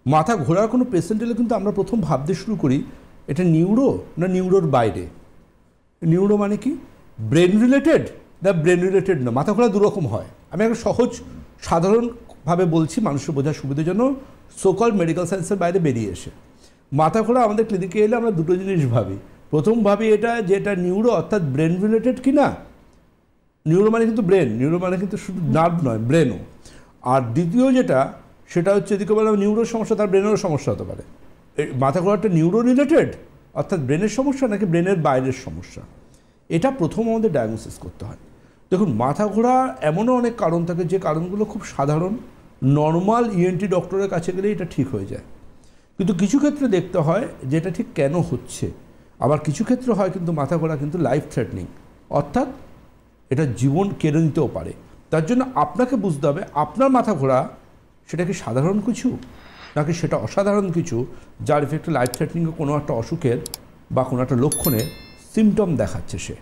মাথা ঘোরার কোনো পেশেন্ট এলে কিন্তু আমরা প্রথম ভাবতে শুরু করি এটা নিউরো না নিউরোর বাইরে। নিউরো মানে কি? ব্রেন রিলেটেড না ব্রেন রিলেটেড না। মাথা ঘোরা দুরকম হয়। আমি একটা সহজ সাধারণভাবে বলছি মানুষের বোঝার সুবিধার জন্য, সোকল মেডিকেল সায়েন্সের বাইরে বেরিয়ে এসে। মাথা ঘোরা আমাদের ক্লিনিকে এলে আমরা দুটো জিনিস ভাবি। প্রথম ভাবি এটা যে এটা নিউরো অর্থাৎ ব্রেন রিলেটেড কি না। নিউরো মানে কিন্তু ব্রেন, নিউরো মানে কিন্তু শুধু নার্ভ নয়, ব্রেনও। আর দ্বিতীয় যেটা সেটা হচ্ছে এদিকে বললাম নিউরোর সমস্যা, তার ব্রেনেরও সমস্যা হতে পারে। মাথা ঘোরাটা নিউরো রিলেটেড অর্থাৎ ব্রেনের সমস্যা নাকি ব্রেনের বাইরের সমস্যা, এটা প্রথম আমাদের ডায়াগনোসিস করতে হয়। দেখুন, মাথা ঘোরা এমনও অনেক কারণ থাকে যে কারণগুলো খুব সাধারণ, নর্মাল ইএনটি ডক্টরের কাছে গেলে এটা ঠিক হয়ে যায়। কিন্তু কিছু ক্ষেত্রে দেখতে হয় যে এটা ঠিক কেন হচ্ছে। আবার কিছু ক্ষেত্রে হয় কিন্তু মাথা ঘোরা কিন্তু লাইফ থ্রেটনিং, অর্থাৎ এটা জীবন কেড়ে নিতেও পারে। তার জন্য আপনাকে বুঝতে হবে আপনার মাথা ঘোরা সেটা কি সাধারণ কিছু নাকি সেটা অসাধারণ কিছু, যার এফেক্টে লাইফ থ্রেটনিংয়ে কোনো একটা অসুখের বা কোনো একটা লক্ষণের সিমটম দেখাচ্ছে সে।